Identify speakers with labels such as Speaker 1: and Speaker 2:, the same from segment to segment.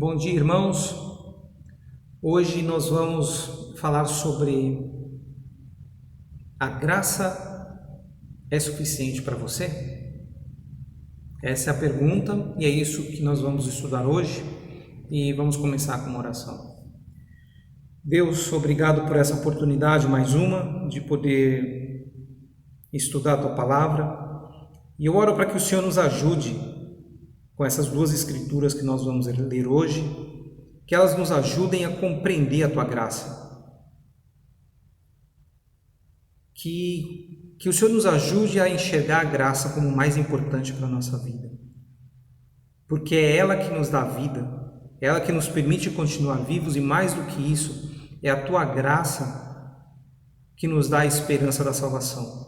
Speaker 1: Bom dia, irmãos. Hoje nós vamos falar sobre a graça é suficiente para você? Essa é a pergunta e é isso que nós vamos estudar hoje e vamos começar com uma oração. Deus, obrigado por essa oportunidade, mais uma, de poder estudar a Tua Palavra, e eu oro para que o Senhor nos ajude com essas duas escrituras que nós vamos ler hoje, que elas nos ajudem a compreender a Tua graça. Que o Senhor nos ajude a enxergar a graça como o mais importante para a nossa vida. Porque é ela que nos dá vida, é ela que nos permite continuar vivos e, mais do que isso, é a Tua graça que nos dá a esperança da salvação.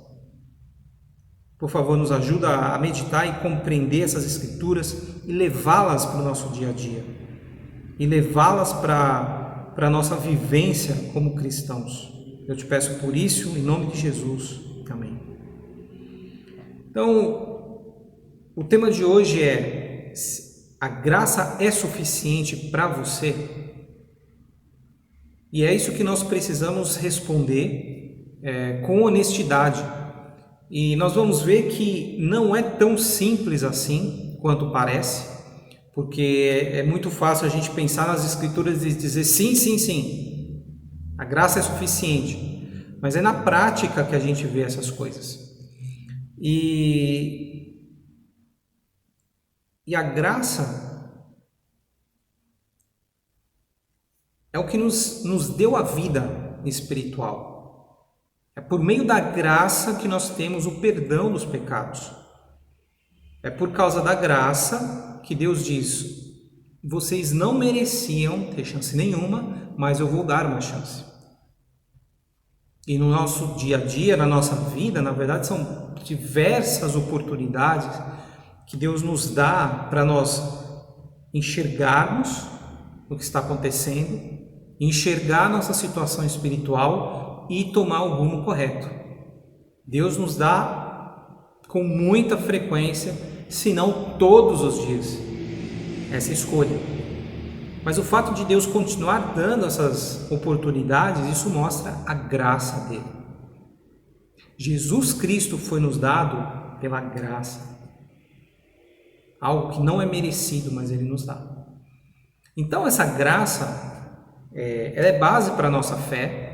Speaker 1: Por favor, nos ajuda a meditar e compreender essas escrituras e levá-las para o nosso dia a dia. E levá-las para a nossa vivência como cristãos. Eu te peço por isso, em nome de Jesus. Amém. Então, o tema de hoje é: a graça é suficiente para você? E é isso que nós precisamos responder com honestidade. E nós vamos ver que não é tão simples assim quanto parece, porque é muito fácil a gente pensar nas escrituras e dizer sim, sim, sim, a graça é suficiente, mas é na prática que a gente vê essas coisas. E a graça é o que nos deu a vida espiritual. É por meio da graça que nós temos o perdão dos pecados. É por causa da graça que Deus diz: vocês não mereciam ter chance nenhuma, mas eu vou dar uma chance. E no nosso dia a dia, na nossa vida, na verdade, são diversas oportunidades que Deus nos dá para nós enxergarmos o que está acontecendo, enxergar nossa situação espiritual e tomar o rumo correto. Deus nos dá com muita frequência, se não todos os dias, essa escolha. Mas o fato de Deus continuar dando essas oportunidades, isso mostra a graça dele. Jesus Cristo foi nos dado pela graça. Algo que não é merecido, mas ele nos dá. Então essa graça, ela é base para a nossa fé.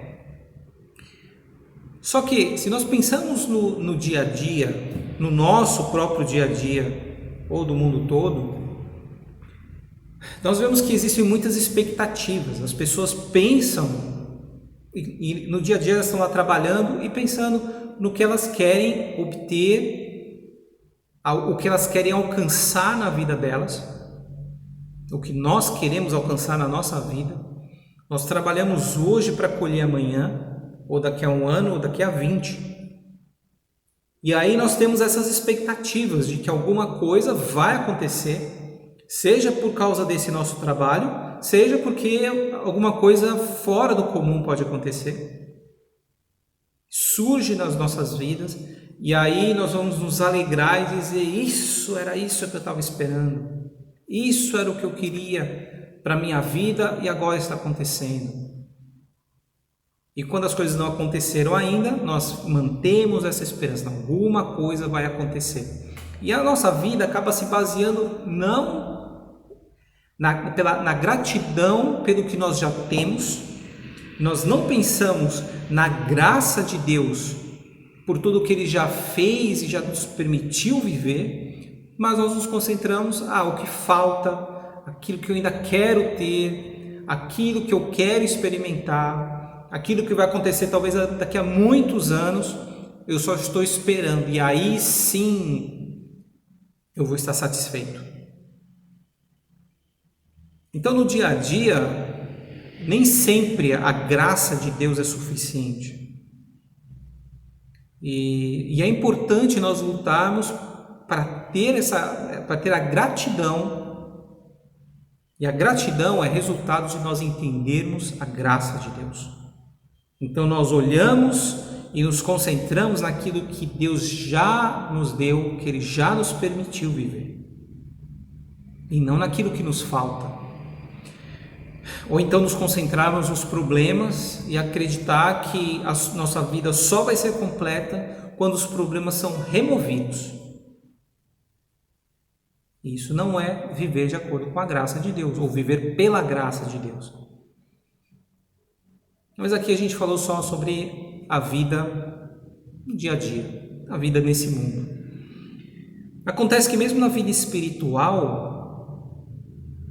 Speaker 1: Só que, se nós pensamos no dia a dia, no nosso próprio dia a dia, ou do mundo todo, nós vemos que existem muitas expectativas. As pessoas pensam, e no dia a dia elas estão lá trabalhando e pensando no que elas querem obter, o que elas querem alcançar na vida delas, o que nós queremos alcançar na nossa vida. Nós trabalhamos hoje para colher amanhã, ou daqui a um ano, ou daqui a 20. E aí nós temos essas expectativas de que alguma coisa vai acontecer, seja por causa desse nosso trabalho, seja porque alguma coisa fora do comum pode acontecer. Surge nas nossas vidas, e aí nós vamos nos alegrar e dizer: era isso que eu estava esperando, isso era o que eu queria para a minha vida e agora está acontecendo. E quando as coisas não aconteceram ainda, nós mantemos essa esperança, alguma coisa vai acontecer. E a nossa vida acaba se baseando não na gratidão pelo que nós já temos. Nós não pensamos na graça de Deus por tudo que Ele já fez e já nos permitiu viver, mas nós nos concentramos o que falta, aquilo que eu ainda quero ter, aquilo que eu quero experimentar, aquilo que vai acontecer talvez daqui a muitos anos, eu só estou esperando, e aí sim eu vou estar satisfeito. Então, no dia a dia, nem sempre a graça de Deus é suficiente. E é importante nós lutarmos para ter a gratidão. E a gratidão é resultado de nós entendermos a graça de Deus. Então nós olhamos e nos concentramos naquilo que Deus já nos deu, que Ele já nos permitiu viver, e não naquilo que nos falta. Ou então nos concentrarmos nos problemas e acreditar que a nossa vida só vai ser completa quando os problemas são removidos. Isso não é viver de acordo com a graça de Deus, ou viver pela graça de Deus. Mas aqui a gente falou só sobre a vida no dia a dia, a vida nesse mundo. Acontece que mesmo na vida espiritual,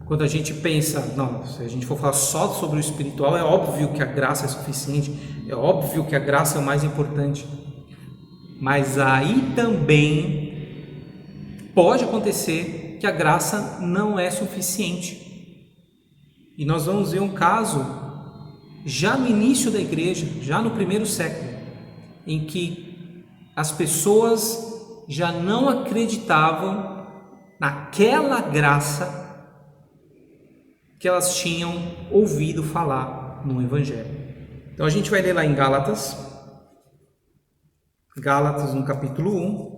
Speaker 1: quando a gente pensa, não, se a gente for falar só sobre o espiritual, é óbvio que a graça é suficiente, é óbvio que a graça é o mais importante. Mas aí também pode acontecer que a graça não é suficiente. E nós vamos ver um caso já no início da igreja, já no primeiro século, em que as pessoas já não acreditavam naquela graça que elas tinham ouvido falar no Evangelho. Então a gente vai ler lá em Gálatas no capítulo 1.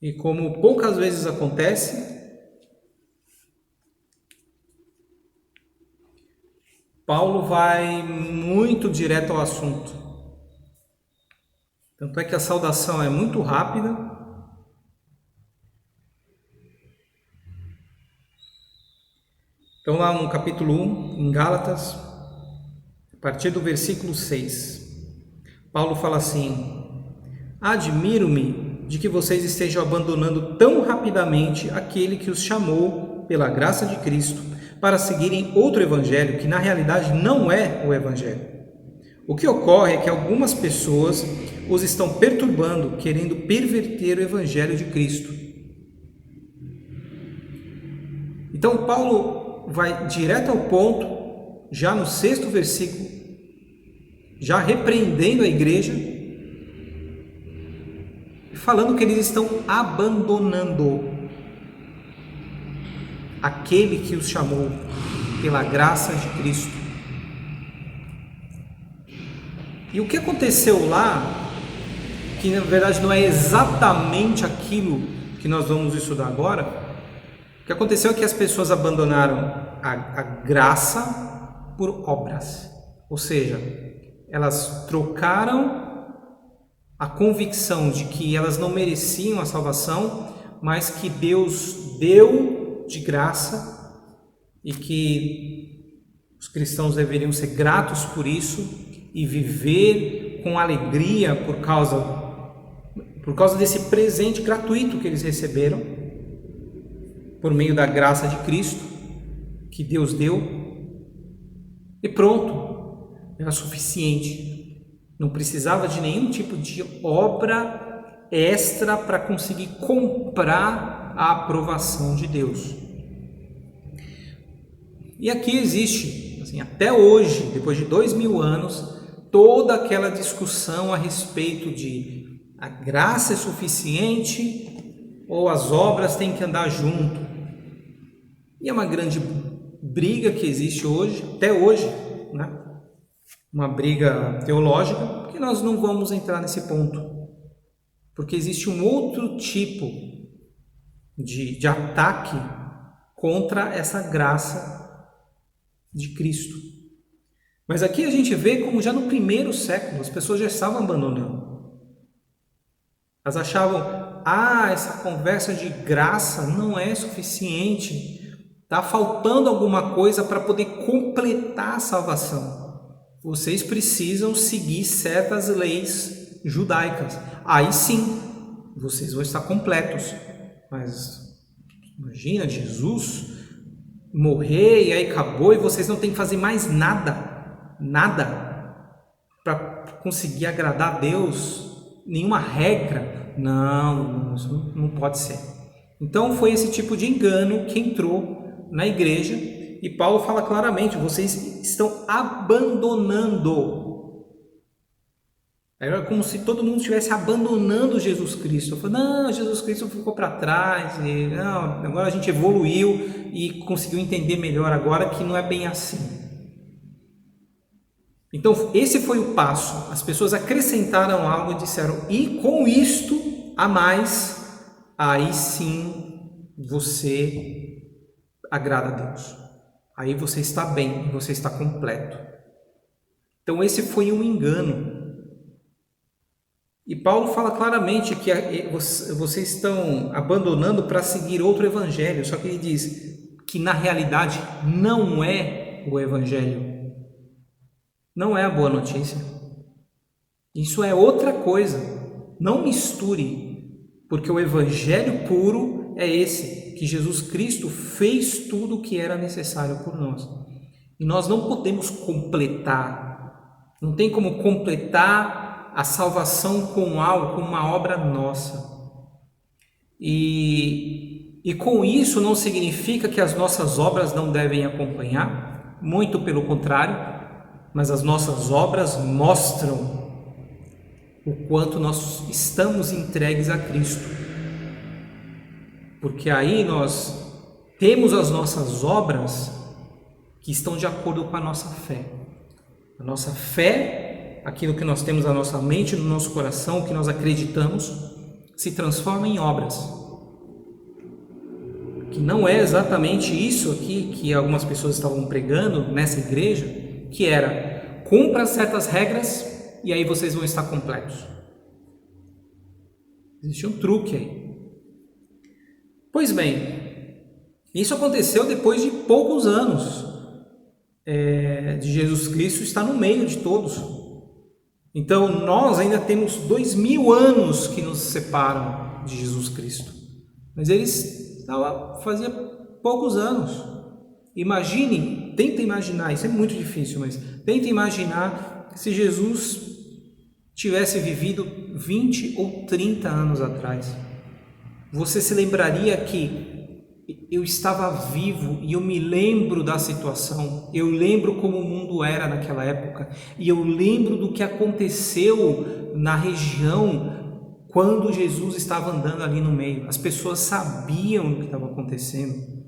Speaker 1: E como poucas vezes acontece, Paulo vai muito direto ao assunto. Tanto é que a saudação é muito rápida. Então lá no capítulo 1, em Gálatas, a partir do versículo 6, Paulo fala assim: admiro-me de que vocês estejam abandonando tão rapidamente aquele que os chamou pela graça de Cristo para seguirem outro evangelho que na realidade não é o evangelho. O que ocorre é que algumas pessoas os estão perturbando, querendo perverter o evangelho de Cristo. Então Paulo vai direto ao ponto, já no 6º versículo, já repreendendo a igreja, falando que eles estão abandonando aquele que os chamou pela graça de Cristo. E o que aconteceu lá, que na verdade não é exatamente aquilo que nós vamos estudar agora, o que aconteceu é que as pessoas abandonaram a graça por obras, ou seja, elas trocaram a convicção de que elas não mereciam a salvação, mas que Deus deu de graça e que os cristãos deveriam ser gratos por isso e viver com alegria por causa desse presente gratuito que eles receberam por meio da graça de Cristo que Deus deu, e pronto, era suficiente, não precisava de nenhum tipo de obra extra para conseguir comprar a aprovação de Deus. E aqui existe, assim, até hoje, depois de 2000 anos, toda aquela discussão a respeito de a graça é suficiente ou as obras têm que andar junto. E é uma grande briga que existe hoje, até hoje, né? Uma briga teológica, que nós não vamos entrar nesse ponto, porque existe um outro tipo de ataque contra essa graça de Cristo. Mas aqui a gente vê como já no primeiro século as pessoas já estavam abandonando. Elas achavam, essa conversa de graça não é suficiente, está faltando alguma coisa para poder completar a salvação. Vocês precisam seguir certas leis judaicas. Aí sim, vocês vão estar completos. Mas imagina Jesus morrer e aí acabou e vocês não têm que fazer mais nada para conseguir agradar a Deus, nenhuma regra. Não, isso não pode ser. Então foi esse tipo de engano que entrou na igreja e Paulo fala claramente: vocês estão abandonando. Era como se todo mundo estivesse abandonando Jesus Cristo. Eu falo, não, Jesus Cristo ficou para trás, não, agora a gente evoluiu e conseguiu entender melhor agora que não é bem assim. Então esse foi o passo. As pessoas acrescentaram algo e disseram, e com isto a mais, aí sim você agrada a Deus. Aí você está bem, você está completo. Então esse foi um engano. E Paulo fala claramente que vocês estão abandonando para seguir outro evangelho. Só que ele diz que na realidade não é o evangelho. Não é a boa notícia. Isso é outra coisa. Não misture, porque o evangelho puro é esse, que Jesus Cristo fez tudo o que era necessário por nós. E nós não podemos completar. Não tem como completar a salvação com algo, com uma obra nossa. E com isso não significa que as nossas obras não devem acompanhar, muito pelo contrário, mas as nossas obras mostram o quanto nós estamos entregues a Cristo. Porque aí nós temos as nossas obras que estão de acordo com a nossa fé. A nossa fé, aquilo que nós temos na nossa mente, no nosso coração, o que nós acreditamos, se transforma em obras. Que não é exatamente isso aqui que algumas pessoas estavam pregando nessa igreja, que era: cumpra certas regras e aí vocês vão estar completos. Existe um truque aí. Pois bem, isso aconteceu depois de poucos anos de Jesus Cristo estar no meio de todos. Então nós ainda temos 2000 anos que nos separam de Jesus Cristo, mas eles fazia poucos anos. Imagine, tenta imaginar, isso é muito difícil, mas tenta imaginar se Jesus tivesse vivido 20 ou 30 anos atrás. Você se lembraria que eu estava vivo e eu me lembro da situação, eu lembro como o mundo era naquela época, e eu lembro do que aconteceu na região quando Jesus estava andando ali no meio. As pessoas sabiam o que estava acontecendo.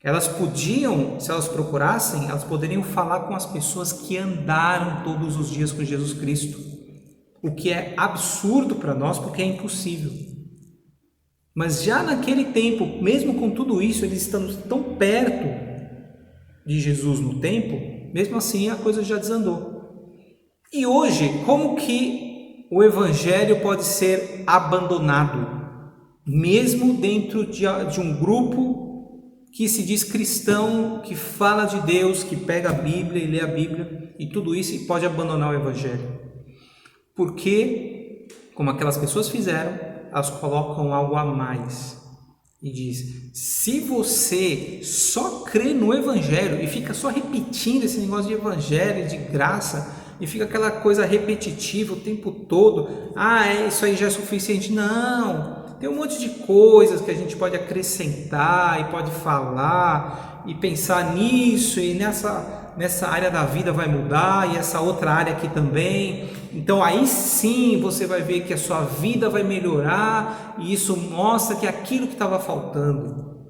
Speaker 1: Elas podiam, se elas procurassem, elas poderiam falar com as pessoas que andaram todos os dias com Jesus Cristo, o que é absurdo para nós, porque é impossível. Mas já naquele tempo, mesmo com tudo isso, eles estando tão perto de Jesus no tempo, mesmo assim a coisa já desandou. E hoje, como que o evangelho pode ser abandonado, mesmo dentro de um grupo que se diz cristão, que fala de Deus, que pega a Bíblia e lê a Bíblia e tudo isso, e pode abandonar o evangelho? Porque, como aquelas pessoas fizeram, elas colocam algo a mais e diz: se você só crê no evangelho e fica só repetindo esse negócio de evangelho, de graça, e fica aquela coisa repetitiva o tempo todo, isso aí já é suficiente. Não, tem um monte de coisas que a gente pode acrescentar e pode falar e pensar nisso, e nessa área da vida vai mudar, e essa outra área aqui também. Então aí sim você vai ver que a sua vida vai melhorar, e isso mostra que é aquilo que estava faltando.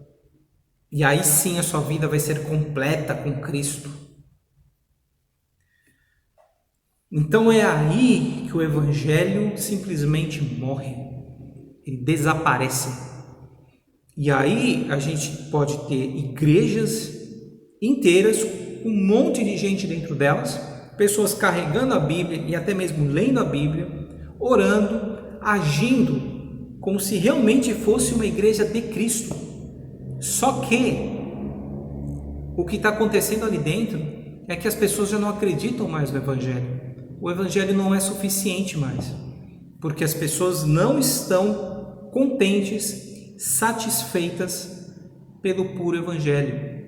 Speaker 1: E aí sim a sua vida vai ser completa com Cristo. Então é aí que o evangelho simplesmente morre, ele desaparece. E aí a gente pode ter igrejas inteiras, um monte de gente dentro delas, pessoas carregando a Bíblia e até mesmo lendo a Bíblia, orando, agindo como se realmente fosse uma igreja de Cristo. Só que o que está acontecendo ali dentro é que as pessoas já não acreditam mais no Evangelho. O Evangelho não é suficiente mais, porque as pessoas não estão contentes, satisfeitas pelo puro Evangelho.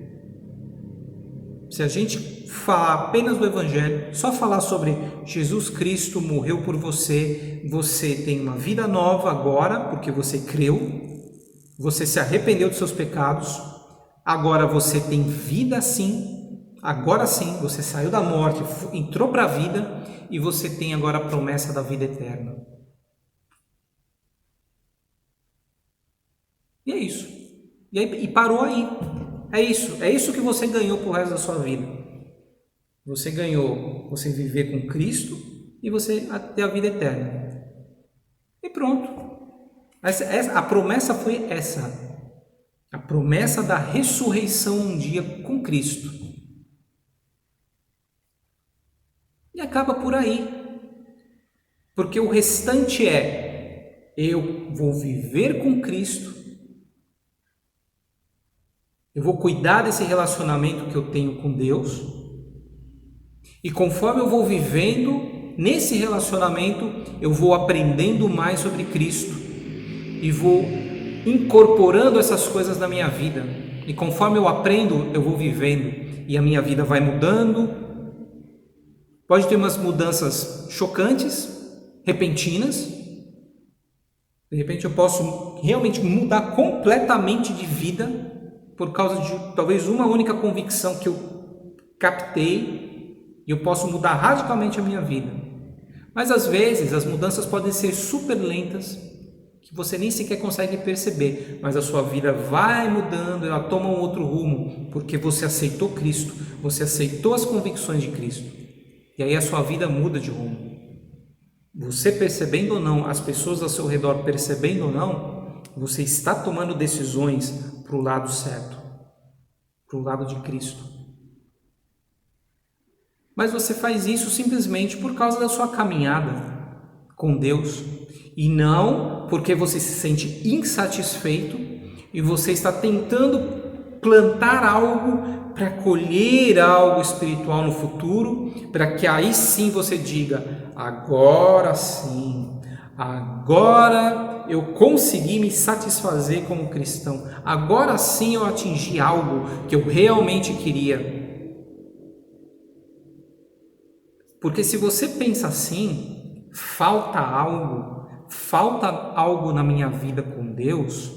Speaker 1: Se a gente falar apenas do Evangelho, só falar sobre Jesus Cristo morreu por você, você tem uma vida nova agora, porque você creu, você se arrependeu dos seus pecados, agora você tem vida sim, agora sim, você saiu da morte, entrou para a vida, e você tem agora a promessa da vida eterna. E é isso. E parou aí. É isso que você ganhou pro resto da sua vida. Você ganhou você viver com Cristo e você ter a vida eterna. E pronto. A promessa foi essa. A promessa da ressurreição um dia com Cristo. E acaba por aí. Porque o restante é: eu vou viver com Cristo, eu vou cuidar desse relacionamento que eu tenho com Deus, e conforme eu vou vivendo nesse relacionamento, eu vou aprendendo mais sobre Cristo e vou incorporando essas coisas na minha vida. E conforme eu aprendo, eu vou vivendo e a minha vida vai mudando. Pode ter umas mudanças chocantes, repentinas. De repente eu posso realmente mudar completamente de vida por causa de talvez uma única convicção que eu captei, e eu posso mudar radicalmente a minha vida. Mas às vezes as mudanças podem ser super lentas, que você nem sequer consegue perceber, mas a sua vida vai mudando, ela toma um outro rumo, porque você aceitou Cristo, você aceitou as convicções de Cristo, e aí a sua vida muda de rumo. Você percebendo ou não, as pessoas ao seu redor percebendo ou não, você está tomando decisões para o lado certo, para o lado de Cristo. Mas você faz isso simplesmente por causa da sua caminhada com Deus, e não porque você se sente insatisfeito e você está tentando plantar algo para colher algo espiritual no futuro, para que aí sim você diga: agora sim, agora eu consegui me satisfazer como cristão, agora sim eu atingi algo que eu realmente queria. Porque se você pensa assim, falta algo na minha vida com Deus,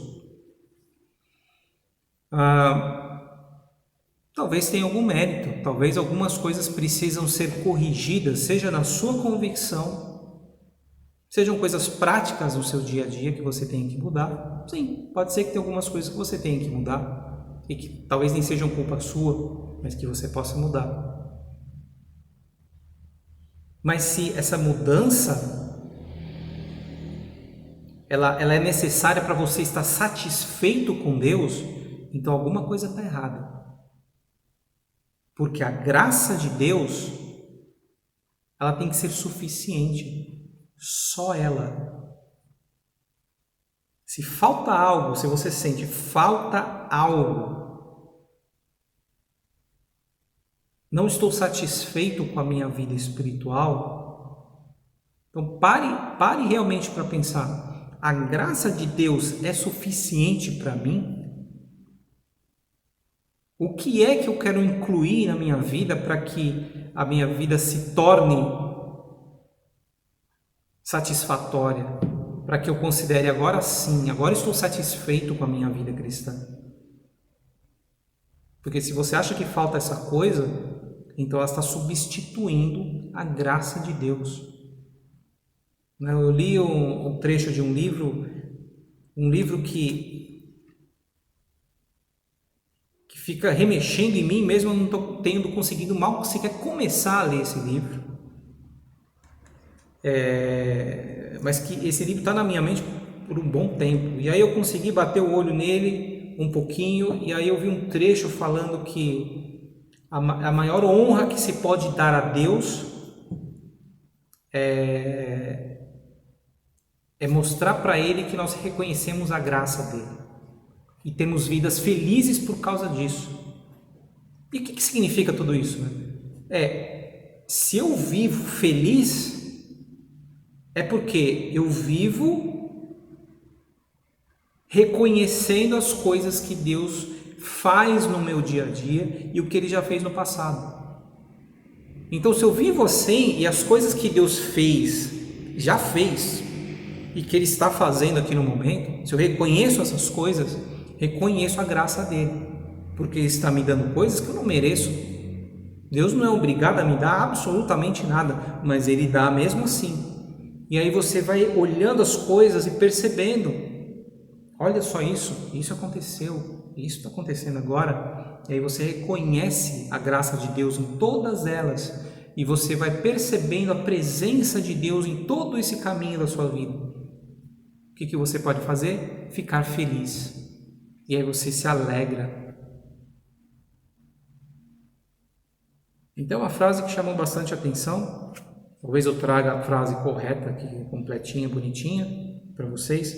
Speaker 1: talvez tenha algum mérito, talvez algumas coisas precisam ser corrigidas, seja na sua convicção, sejam coisas práticas no seu dia a dia que você tem que mudar. Sim, pode ser que tenha algumas coisas que você tenha que mudar e que talvez nem sejam culpa sua, mas que você possa mudar. Mas se essa mudança ela é necessária para você estar satisfeito com Deus, então alguma coisa está errada. Porque a graça de Deus, ela tem que ser suficiente, só ela. Se falta algo, se você sente falta algo, não estou satisfeito com a minha vida espiritual, então pare realmente para pensar: a graça de Deus é suficiente para mim? O que é que eu quero incluir na minha vida para que a minha vida se torne satisfatória? Para que eu considere agora sim, agora estou satisfeito com a minha vida cristã. Porque se você acha que falta essa coisa, então ela está substituindo a graça de Deus. Eu li um trecho de um livro que fica remexendo em mim, mesmo eu não tendo conseguido mal sequer começar a ler esse livro. Mas que esse livro está na minha mente por um bom tempo. E aí eu consegui bater o olho nele um pouquinho, e aí eu vi um trecho falando que a maior honra que se pode dar a Deus é mostrar para Ele que nós reconhecemos a graça dele e temos vidas felizes por causa disso. E o que significa tudo isso? Se eu vivo feliz, é porque eu vivo reconhecendo as coisas que Deus faz no meu dia a dia e o que Ele já fez no passado. Então, se eu vivo assim e as coisas que Deus já fez e que Ele está fazendo aqui no momento, se eu reconheço essas coisas, reconheço a graça dele, porque Ele está me dando coisas que eu não mereço. Deus não é obrigado a me dar absolutamente nada, mas Ele dá mesmo assim. E aí você vai olhando as coisas e percebendo: olha só isso aconteceu, isso está acontecendo agora. E aí você reconhece a graça de Deus em todas elas, e você vai percebendo a presença de Deus em todo esse caminho da sua vida. O que você pode fazer? Ficar feliz. e aí você se alegra. Então, uma frase que chamou bastante atenção, talvez eu traga a frase correta aqui, completinha, bonitinha, para vocês.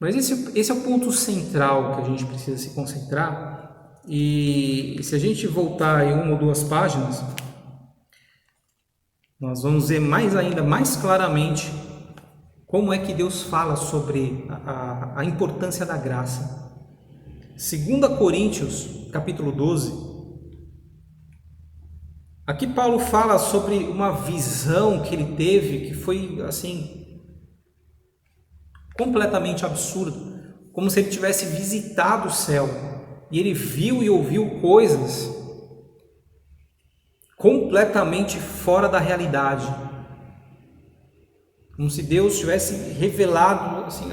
Speaker 1: Mas esse é o ponto central que a gente precisa se concentrar. E se a gente voltar em uma ou duas páginas, nós vamos ver mais claramente como é que Deus fala sobre a importância da graça. 2 Coríntios, capítulo 12. Aqui Paulo fala sobre uma visão que ele teve que foi assim completamente absurdo, como se ele tivesse visitado o céu e ele viu e ouviu coisas completamente fora da realidade, como se Deus tivesse revelado assim,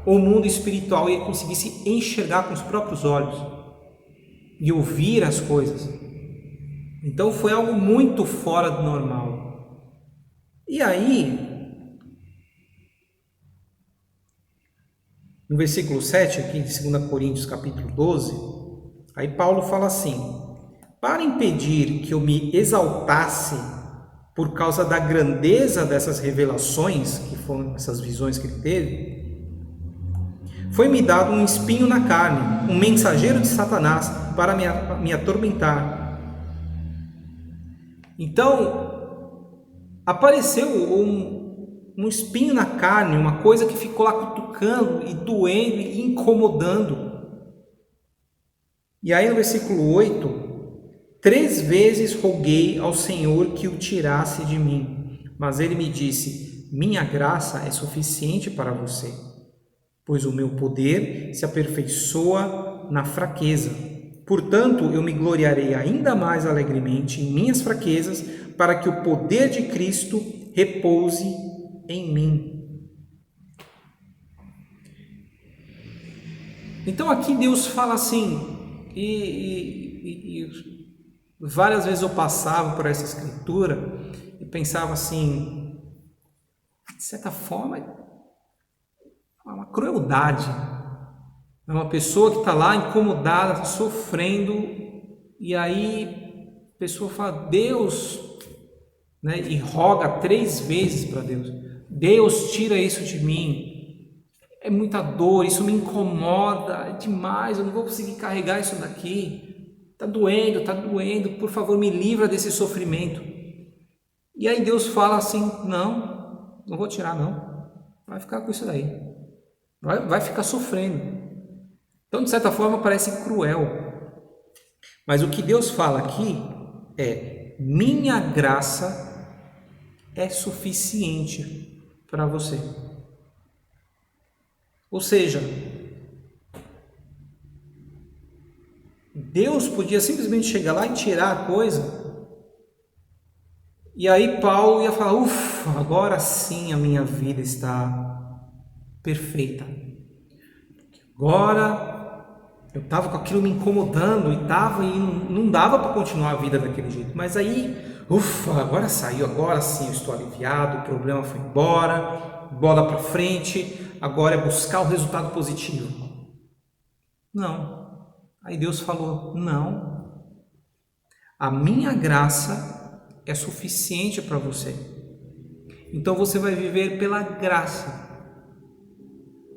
Speaker 1: o mundo espiritual e ele conseguisse enxergar com os próprios olhos e ouvir as coisas. Então foi algo muito fora do normal. E aí, no versículo 7, aqui de 2 Coríntios capítulo 12, aí Paulo fala assim: para impedir que eu me exaltasse por causa da grandeza dessas revelações, que foram essas visões que ele teve, foi-me dado um espinho na carne, um mensageiro de Satanás para me atormentar. Então, apareceu um espinho na carne, uma coisa que ficou lá cutucando e doendo e incomodando. E aí no versículo 8, 3 vezes roguei ao Senhor que o tirasse de mim, mas ele me disse: minha graça é suficiente para você, pois o meu poder se aperfeiçoa na fraqueza. Portanto, eu me gloriarei ainda mais alegremente em minhas fraquezas, para que o poder de Cristo repouse em mim. Então aqui Deus fala assim, e várias vezes eu passava por essa escritura e pensava assim, de certa forma, é uma crueldade. É uma pessoa que está lá incomodada, sofrendo, e aí a pessoa fala, Deus, né, e roga 3 vezes para Deus, Deus tira isso de mim, é muita dor, isso me incomoda demais, eu não vou conseguir carregar isso daqui, está doendo, por favor me livra desse sofrimento. E aí Deus fala assim, não vou tirar não, vai ficar com isso daí, vai ficar sofrendo. Então, de certa forma, parece cruel. Mas o que Deus fala aqui é: minha graça é suficiente para você. Ou seja, Deus podia simplesmente chegar lá e tirar a coisa. E aí Paulo ia falar: ufa, agora sim a minha vida está perfeita. Agora eu estava com aquilo me incomodando e não dava para continuar a vida daquele jeito. Mas aí, ufa, agora saiu, agora sim eu estou aliviado, o problema foi embora, bola para frente, agora é buscar o resultado positivo. Não. Aí Deus falou, não. A minha graça é suficiente para você. Então você vai viver pela graça.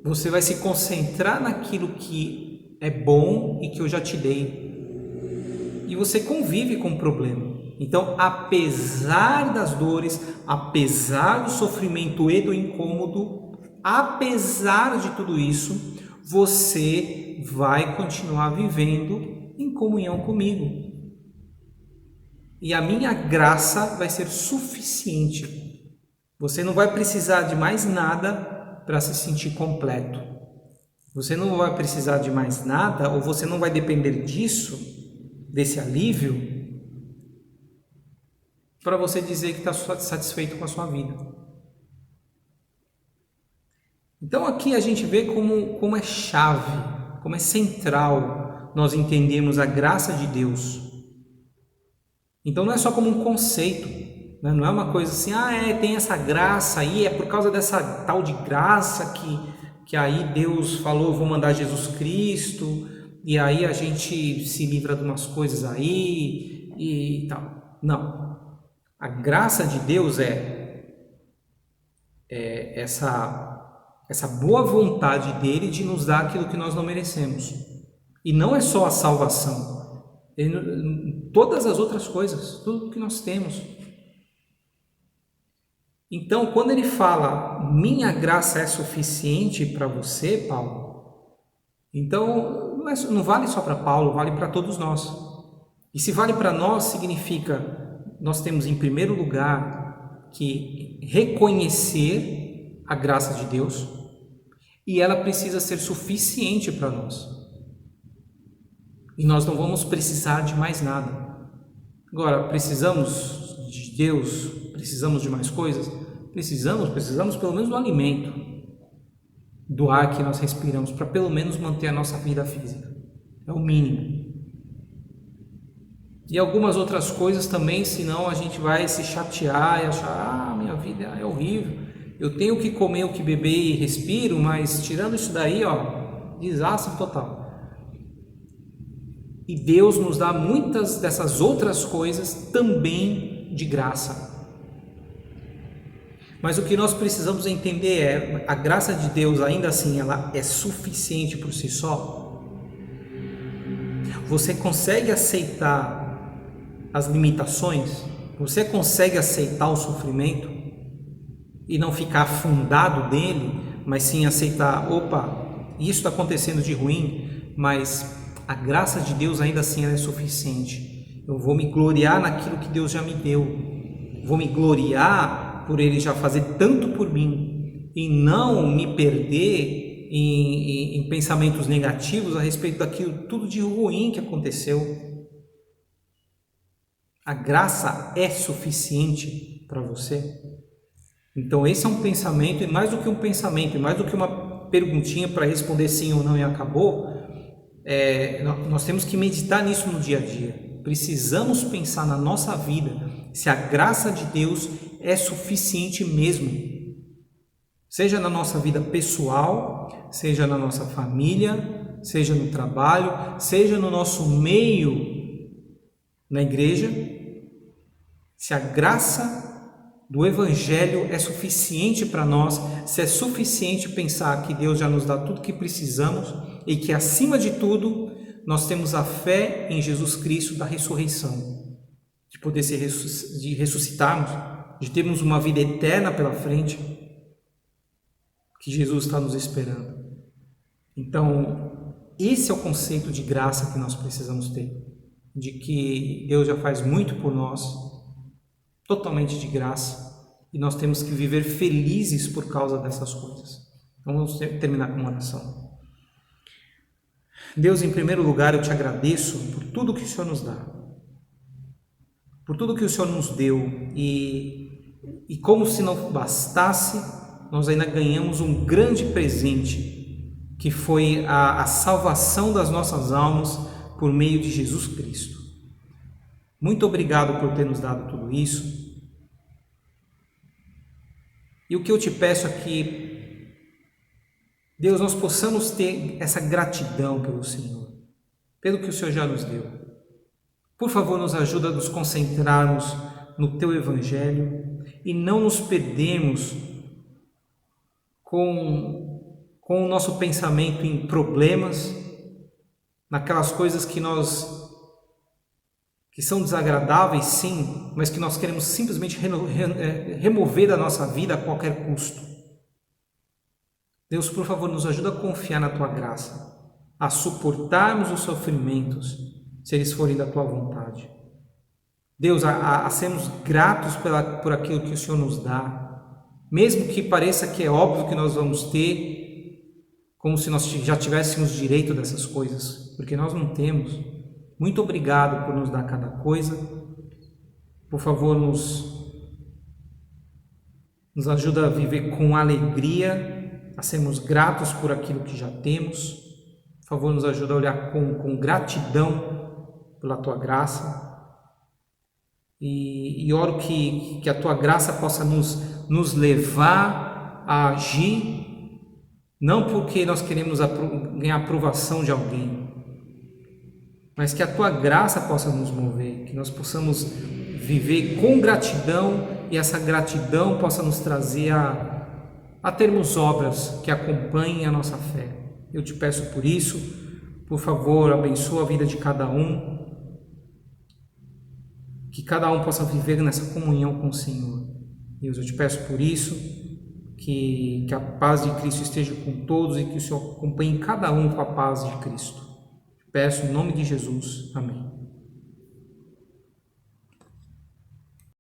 Speaker 1: Você vai se concentrar naquilo que é bom e que eu já te dei. E você convive com o problema. Então, apesar das dores, apesar do sofrimento e do incômodo, apesar de tudo isso, você vai continuar vivendo em comunhão comigo. E a minha graça vai ser suficiente. Você não vai precisar de mais nada para se sentir completo. Você não vai precisar de mais nada, ou você não vai depender disso, desse alívio, para você dizer que está satisfeito com a sua vida. Então aqui a gente vê como é chave, como é central nós entendemos a graça de Deus. Então não é só como um conceito, né? Não é uma coisa assim, tem essa graça aí, é por causa dessa tal de graça que que aí Deus falou, vou mandar Jesus Cristo, e aí a gente se livra de umas coisas aí e tal. Não. A graça de Deus é essa boa vontade dele de nos dar aquilo que nós não merecemos. E não é só a salvação, todas as outras coisas, tudo que nós temos. Então, quando ele fala, minha graça é suficiente para você, Paulo, então não vale só para Paulo, vale para todos nós. E se vale para nós, significa, nós temos em primeiro lugar que reconhecer a graça de Deus, e ela precisa ser suficiente para nós. E nós não vamos precisar de mais nada. Agora, precisamos de Deus, precisamos de mais coisas? Precisamos pelo menos do alimento, do ar que nós respiramos, para pelo menos manter a nossa vida física. É o mínimo. E algumas outras coisas também, senão a gente vai se chatear e achar, minha vida é horrível, eu tenho que comer, o que beber e respiro, mas tirando isso daí, desastre total. E Deus nos dá muitas dessas outras coisas também de graça. Mas o que nós precisamos entender é, a graça de Deus ainda assim, ela é suficiente por si só? Você consegue aceitar as limitações? Você consegue aceitar o sofrimento? E não ficar afundado nele, mas sim aceitar, isso está acontecendo de ruim, mas a graça de Deus ainda assim ela é suficiente. Eu vou me gloriar naquilo que Deus já me deu. Vou me gloriar por Ele já fazer tanto por mim. E não me perder em pensamentos negativos a respeito daquilo tudo de ruim que aconteceu. A graça é suficiente para você. Então esse é um pensamento, e mais do que um pensamento, e mais do que uma perguntinha para responder sim ou não e acabou. Nós temos que meditar nisso no dia a dia. Precisamos pensar na nossa vida se a graça de Deus é suficiente mesmo, seja na nossa vida pessoal, seja na nossa família, seja no trabalho, seja no nosso meio na igreja. Se a graça do Evangelho é suficiente para nós, se é suficiente pensar que Deus já nos dá tudo que precisamos e que, acima de tudo, nós temos a fé em Jesus Cristo da ressurreição, de poder de ressuscitarmos, de termos uma vida eterna pela frente, que Jesus está nos esperando. Então, esse é o conceito de graça que nós precisamos ter, de que Deus já faz muito por nós, totalmente de graça, e nós temos que viver felizes por causa dessas coisas. Então vamos terminar com uma oração. Deus, em primeiro lugar, eu te agradeço por tudo que o Senhor nos dá, por tudo que o Senhor nos deu, e como se não bastasse, nós ainda ganhamos um grande presente, que foi a salvação das nossas almas por meio de Jesus Cristo. Muito obrigado por ter nos dado tudo isso. E o que eu te peço é que, Deus, nós possamos ter essa gratidão pelo Senhor, pelo que o Senhor já nos deu. Por favor, nos ajuda a nos concentrarmos no Teu Evangelho e não nos perdermos com o nosso pensamento em problemas, naquelas coisas que são desagradáveis, sim, mas que nós queremos simplesmente remover da nossa vida a qualquer custo. Deus, por favor, nos ajuda a confiar na Tua graça, a suportarmos os sofrimentos, se eles forem da Tua vontade. Deus, a sermos gratos por aquilo que o Senhor nos dá, mesmo que pareça que é óbvio que nós vamos ter, como se nós já tivéssemos direito dessas coisas, porque nós não temos. Muito obrigado por nos dar cada coisa. Por favor, nos ajuda a viver com alegria, a sermos gratos por aquilo que já temos. Por favor, nos ajuda a olhar com gratidão pela Tua graça. E oro que a Tua graça possa nos levar a agir não porque nós queremos ganhar aprovação de alguém, mas que a Tua graça possa nos mover, que nós possamos viver com gratidão e essa gratidão possa nos trazer a termos obras que acompanhem a nossa fé. Eu te peço por isso, por favor, abençoa a vida de cada um, que cada um possa viver nessa comunhão com o Senhor. Deus, eu te peço por isso, que a paz de Cristo esteja com todos e que o Senhor acompanhe cada um com a paz de Cristo. Te peço em nome de Jesus. Amém.